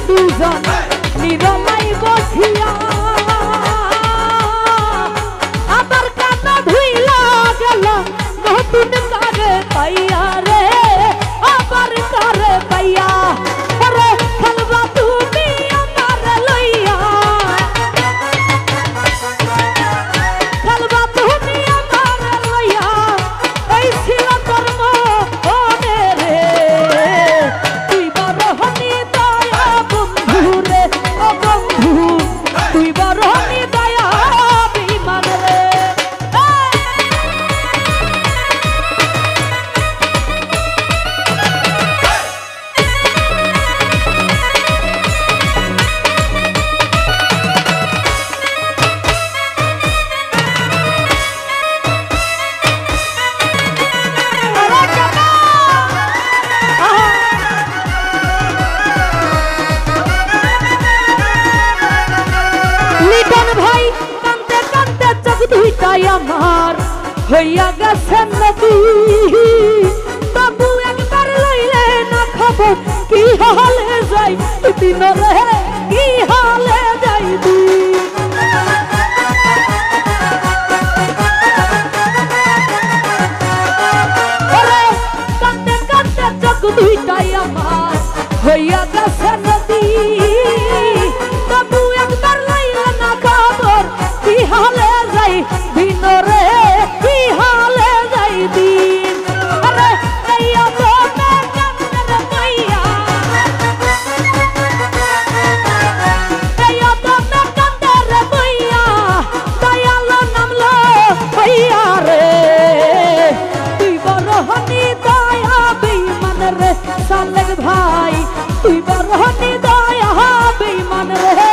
দুজন নিরলাই বসিয়া আবার কান্না ধুইলা গেল নতুন কারে পাইয়া রে আবার কারে পাইয়া রে খেলবা তুমি আমার লইয়া খেলবা তুমি আমার লইয়া এই ছিল তোর মনে রে তুই বড় হনি দয়া বন্ধু রে ও বন্ধু তুই বড় হনি দয়া বিমান রে আমার হইয়া গেছে নদী তবু একবার লইলে না খবর কি হালে যাই দিন রে কি হালে যাই কান্দে কান্দে চোখ দুইটাই আমার হইয়া গেছে নদী তবু একবার লইলে না খবর কি হালে যাই দিন রে কি হালে যাই দিন আরে এইয়া তোমে কান্দে মাইয়া এইয়া তোমে কান্দে রে মাইয়া দয়ালো নামলো হইয়া রে তুই বড় হনি দয়া বেঈমান রে সালেক ভাই তুই বড় হনি দয়া বেঈমান রে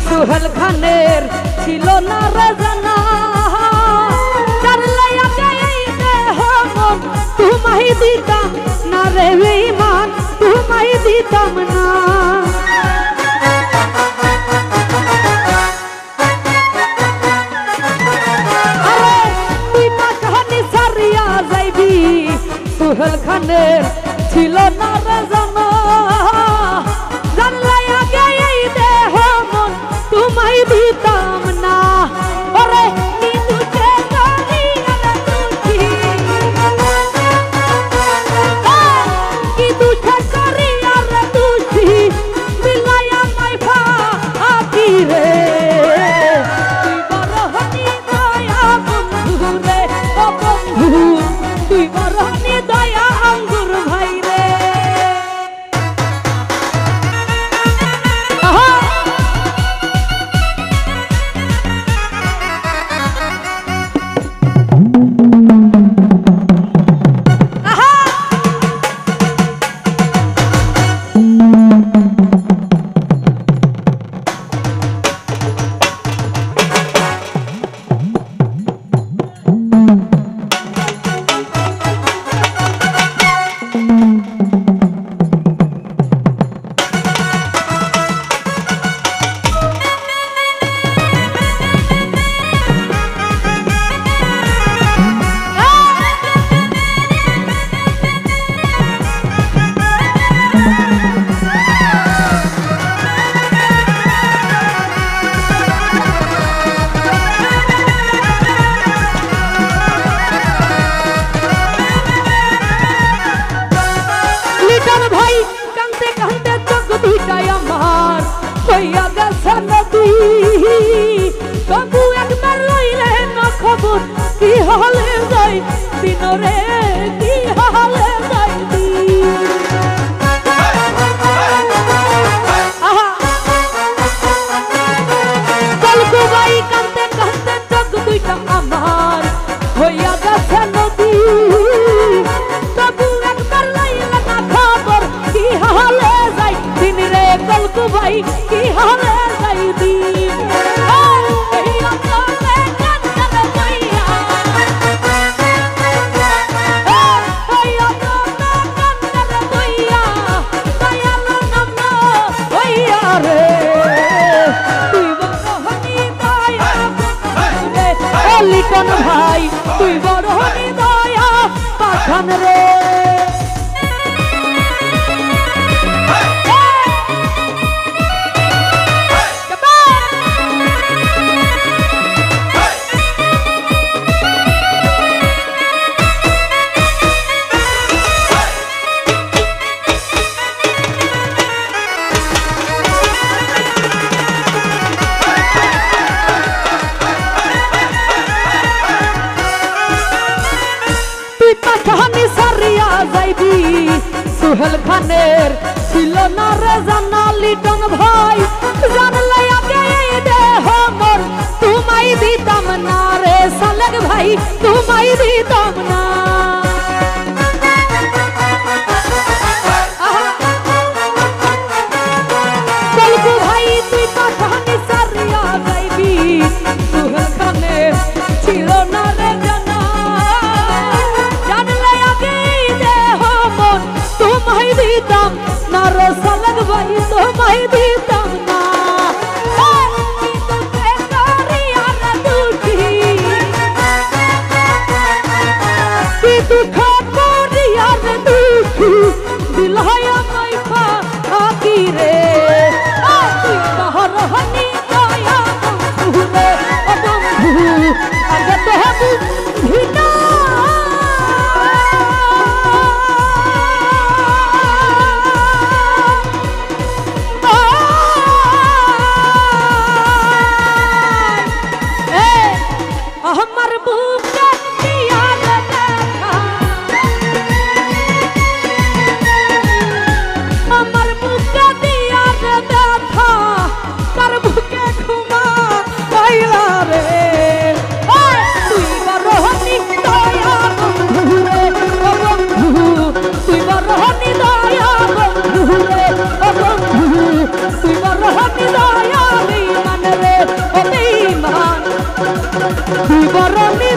সোহেল খানের ছিল না রে জানা যার লাইয়া এই দেহ মন তোমায় দিতাম না রে বেঈমান তোমায় দিতাম না আরে তুই পাখানি সারিয়া যাইবি সোহেল খানের ছিল না রে জানা যার লাইয়া এই দেহ মন তোমায় দিতাম না ওরে কি দুঃখে করিয়া তুই কি দুঃখে করিয়া রে তুই বিলায়া মাই ভাবি রে তুই বড় হনি দয়া বন্ধু রে ও বন্ধু তুই বড় হনি দয়া আঙ্গুর ভাই রে দুইটাই আমার হইয়া গেছে নদী তবু একবার লইলে না খবর কি হলে যাই দিন রে কি হলে যাই দিন কলকু ভাই কাঁদতে কাঁদতে চোখ দুইটা আমার হইয়া গেছে নদী তবু একবার লইলে না খবর কি হলে যাই দিন রে কলকু ভাই কি হলে যাই দিন লিটন ভাই তুই বড় দয়া পাঠান রে সুহেল খানের ছিল না রে জানা লিটন ভাই জানলে আগে এই দেহ মোর তোমায় দিতাম না রে সালেক ভাই তোমায় দিতাম না কলকু ভাই তুই পাঠানি সারিয়া যাইবি সুহেল খানের ছিল না রে জানা জানলে আগে এই দেহ মোর তোমায় দিতাম না রে সালেক ভাই তোমায় দিতাম না দিলহায়া মাইফা আকি রে তুই কাহর হনি দয়া বন্ধু রে ও বন্ধু আগে তো বুঝি না আমার বুকে দিয়া দেখা আমার বুকে দিয়া ব্যথা তার বুকে ঘুমা পাইলা রে তুই বরহনি দয়া বন্ধু রে ও বন্ধু তুই বরহনি দয়া বন্ধু রে ও বন্ধু তুই বরহনি দয়া বেঈমান রে ও বেঈমান তুই বরহনি